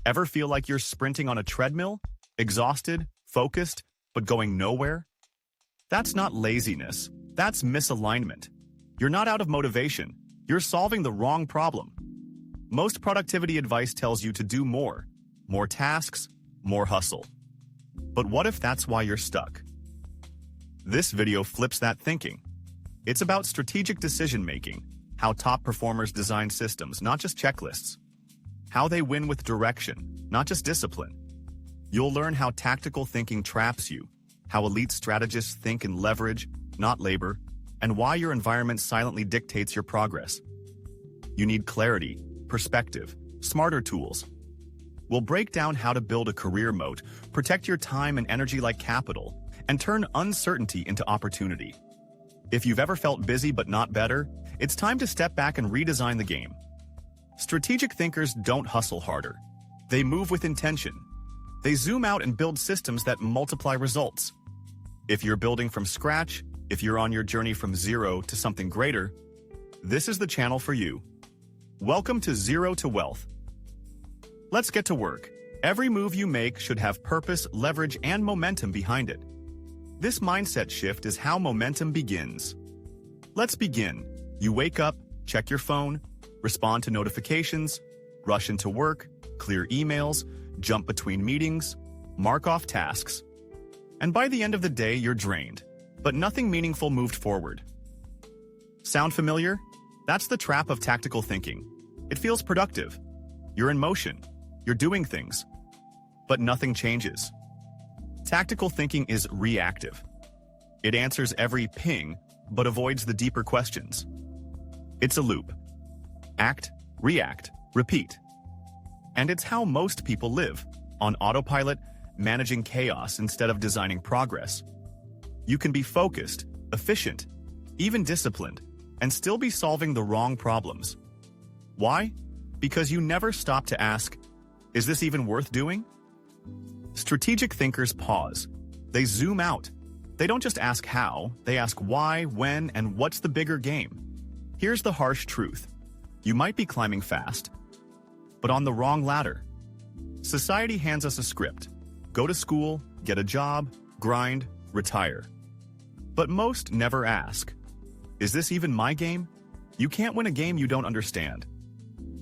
Ever feel like you're sprinting on a treadmill? Exhausted, focused, but going nowhere? That's not laziness. That's misalignment. You're not out of motivation. You're solving the wrong problem. Most productivity advice tells you to do more tasks, more hustle. But what if that's why you're stuck? This video flips that thinking. It's about strategic decision-making, how top performers design systems, not just checklists. How they win with direction, not just discipline. You'll learn how tactical thinking traps you, how elite strategists think in leverage, not labor, and why your environment silently dictates your progress. You need clarity, perspective, smarter tools. We'll break down how to build a career moat, protect your time and energy like capital, and turn uncertainty into opportunity. If you've ever felt busy but not better, it's time to step back and redesign the game. Strategic thinkers don't hustle harder. They move with intention. They zoom out and build systems that multiply results. If you're building from scratch, if you're on your journey from zero to something greater, this is the channel for you. Welcome to Zero to Wealth. Let's get to work. Every move you make should have purpose, leverage, and momentum behind it. This mindset shift is how momentum begins. Let's begin. You wake up, check your phone, respond to notifications, rush into work, clear emails, jump between meetings, mark off tasks. And by the end of the day, you're drained, but nothing meaningful moved forward. Sound familiar? That's the trap of tactical thinking. It feels productive. You're in motion. You're doing things. But nothing changes. Tactical thinking is reactive. It answers every ping, but avoids the deeper questions. It's a loop. Act, react, repeat. And it's how most people live, on autopilot, managing chaos instead of designing progress. You can be focused, efficient, even disciplined, and still be solving the wrong problems. Why? Because you never stop to ask, is this even worth doing? Strategic thinkers pause. They zoom out. They don't just ask how, they ask why, when, and what's the bigger game. Here's the harsh truth. You might be climbing fast, but on the wrong ladder. Society hands us a script. Go to school, get a job, grind, retire. But most never ask, is this even my game? You can't win a game you don't understand.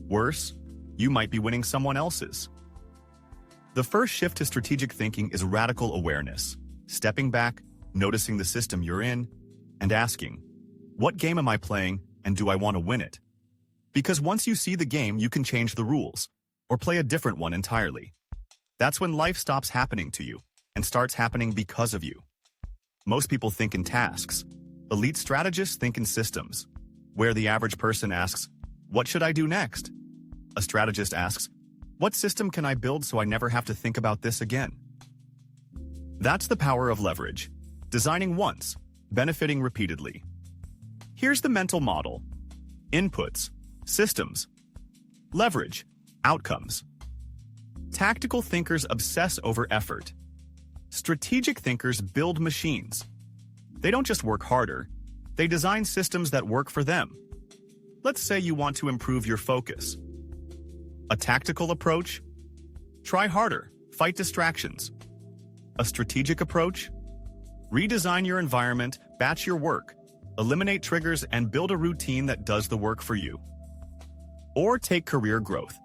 Worse, you might be winning someone else's. The first shift to strategic thinking is radical awareness. Stepping back, noticing the system you're in, and asking, what game am I playing and do I want to win it? Because once you see the game, you can change the rules, or play a different one entirely. That's when life stops happening to you, and starts happening because of you. Most people think in tasks. Elite strategists think in systems, where the average person asks, what should I do next? A strategist asks, what system can I build so I never have to think about this again? That's the power of leverage. Designing once, benefiting repeatedly. Here's the mental model. Inputs, systems. Leverage, outcomes. Tactical thinkers obsess over effort. Strategic thinkers build machines. They don't just work harder, they design systems that work for them. Let's say you want to improve your focus. A tactical approach? Try harder, fight distractions. A strategic approach? Redesign your environment, batch your work, eliminate triggers, and build a routine that does the work for you. Or take career growth.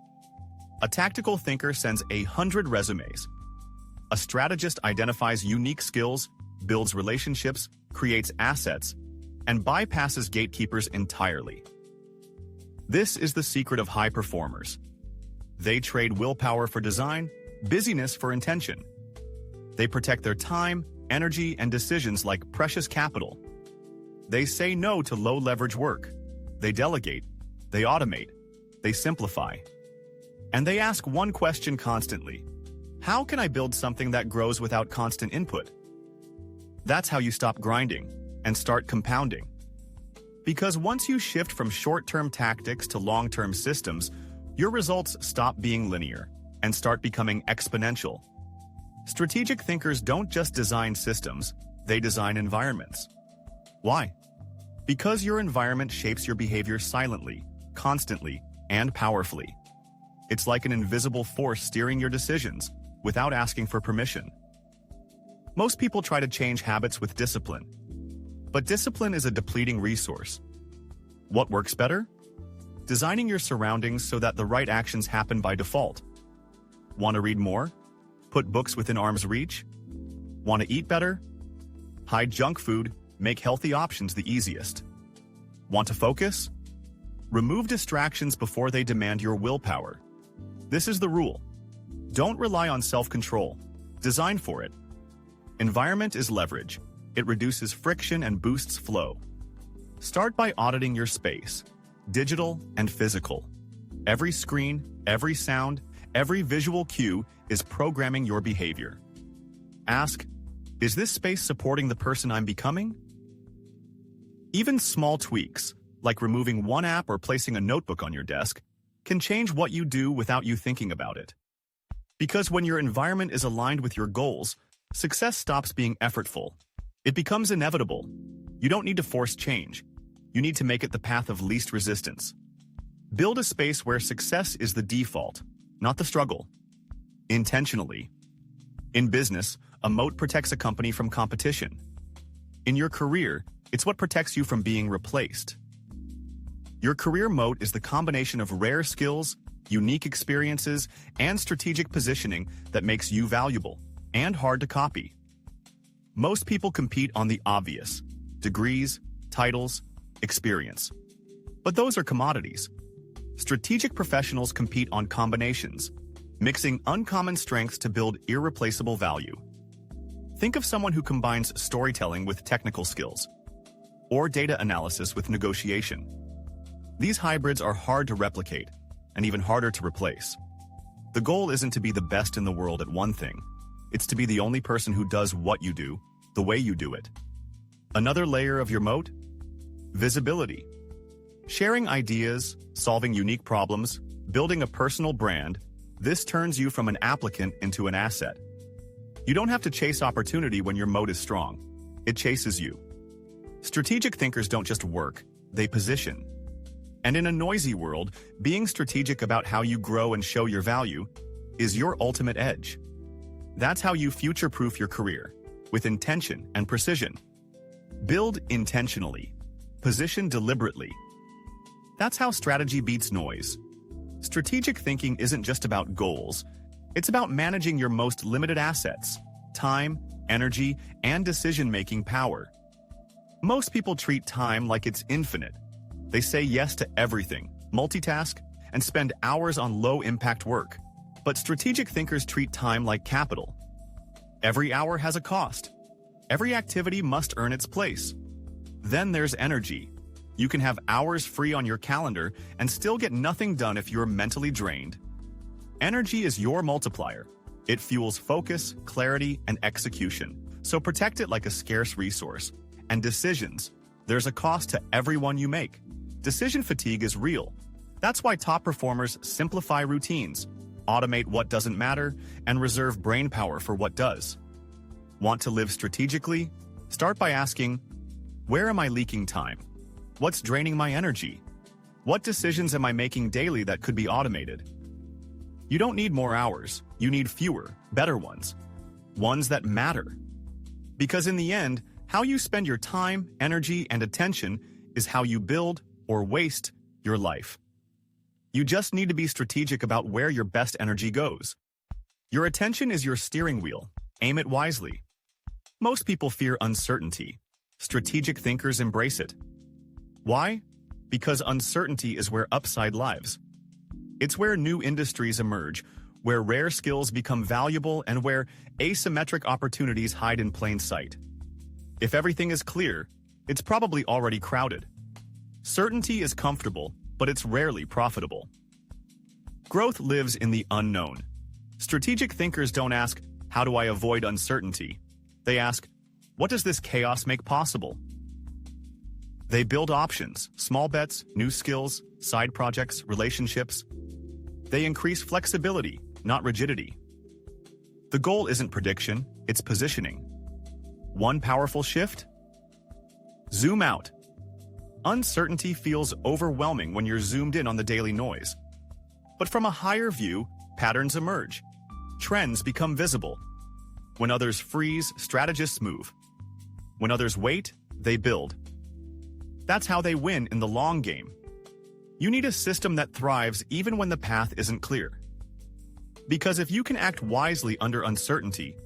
A tactical thinker sends 100 resumes. A strategist identifies unique skills, builds relationships, creates assets, and bypasses gatekeepers entirely. This is the secret of high performers. They trade willpower for design, busyness for intention. They protect their time, energy, and decisions like precious capital. They say no to low-leverage work. They delegate. They automate. They simplify. And they ask one question constantly. How can I build something that grows without constant input? That's how you stop grinding and start compounding. Because once you shift from short-term tactics to long-term systems, your results stop being linear and start becoming exponential. Strategic thinkers don't just design systems, they design environments. Why? Because your environment shapes your behavior silently, constantly, and powerfully. It's like an invisible force steering your decisions without asking for permission. Most people try to change habits with discipline, but discipline is a depleting resource. What works better? Designing your surroundings so that the right actions happen by default. Want to read more? Put books within arm's reach? Want to eat better? Hide junk food, make healthy options the easiest. Want to focus? Remove distractions before they demand your willpower. This is the rule. Don't rely on self-control. Design for it. Environment is leverage. It reduces friction and boosts flow. Start by auditing your space, digital and physical. Every screen, every sound, every visual cue is programming your behavior. Ask, is this space supporting the person I'm becoming? Even small tweaks, like removing one app or placing a notebook on your desk, can change what you do without you thinking about it. Because when your environment is aligned with your goals, success stops being effortful. It becomes inevitable. You don't need to force change. You need to make it the path of least resistance. Build a space where success is the default, not the struggle. Intentionally. In business, a moat protects a company from competition. In your career, it's what protects you from being replaced. Your career moat is the combination of rare skills, unique experiences, and strategic positioning that makes you valuable and hard to copy. Most people compete on the obvious: degrees, titles, experience. But those are commodities. Strategic professionals compete on combinations, mixing uncommon strengths to build irreplaceable value. Think of someone who combines storytelling with technical skills, or data analysis with negotiation. These hybrids are hard to replicate, and even harder to replace. The goal isn't to be the best in the world at one thing. It's to be the only person who does what you do, the way you do it. Another layer of your moat? Visibility. Sharing ideas, solving unique problems, building a personal brand, this turns you from an applicant into an asset. You don't have to chase opportunity when your moat is strong. It chases you. Strategic thinkers don't just work, they position. And in a noisy world, being strategic about how you grow and show your value is your ultimate edge. That's how you future-proof your career, with intention and precision. Build intentionally. Position deliberately. That's how strategy beats noise. Strategic thinking isn't just about goals. It's about managing your most limited assets: time, energy, and decision-making power. Most people treat time like it's infinite. They say yes to everything, multitask, and spend hours on low-impact work. But strategic thinkers treat time like capital. Every hour has a cost. Every activity must earn its place. Then there's energy. You can have hours free on your calendar and still get nothing done if you're mentally drained. Energy is your multiplier. It fuels focus, clarity, and execution. So protect it like a scarce resource. And decisions. There's a cost to every one you make. Decision fatigue is real. That's why top performers simplify routines, automate what doesn't matter, and reserve brain power for what does. Want to live strategically? Start by asking, where am I leaking time? What's draining my energy? What decisions am I making daily that could be automated? You don't need more hours. You need fewer, better ones. Ones that matter. Because in the end, how you spend your time, energy, and attention is how you build or waste your life. You just need to be strategic about where your best energy goes. Your attention is your steering wheel. Aim it wisely. Most people fear uncertainty. Strategic thinkers embrace it. Why? Because uncertainty is where upside lives. It's where new industries emerge, where rare skills become valuable, and where asymmetric opportunities hide in plain sight. If everything is clear, it's probably already crowded. Certainty is comfortable, but it's rarely profitable. Growth lives in the unknown. Strategic thinkers don't ask, how do I avoid uncertainty? They ask, what does this chaos make possible? They build options, small bets, new skills, side projects, relationships. They increase flexibility, not rigidity. The goal isn't prediction, it's positioning. One powerful shift? Zoom out. Uncertainty feels overwhelming when you're zoomed in on the daily noise. But from a higher view, patterns emerge. Trends become visible. When others freeze, strategists move. When others wait, they build. That's how they win in the long game. You need a system that thrives even when the path isn't clear. Because if you can act wisely under uncertainty,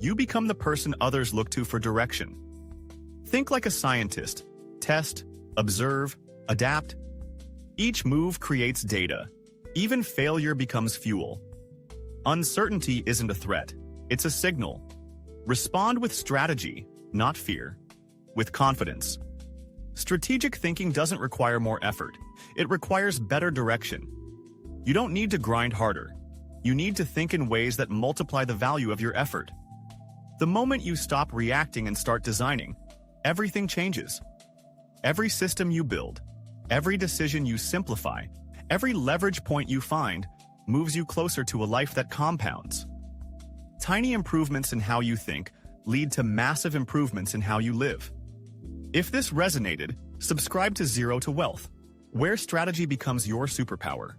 you become the person others look to for direction. Think like a scientist. Test, observe, adapt. Each move creates data. Even failure becomes fuel. Uncertainty isn't a threat. It's a signal. Respond with strategy, not fear. With confidence. Strategic thinking doesn't require more effort. It requires better direction. You don't need to grind harder. You need to think in ways that multiply the value of your effort. The moment you stop reacting and start designing, everything changes. Every system you build, every decision you simplify, every leverage point you find moves you closer to a life that compounds. Tiny improvements in how you think lead to massive improvements in how you live. If this resonated, subscribe to Zero to Wealth, where strategy becomes your superpower.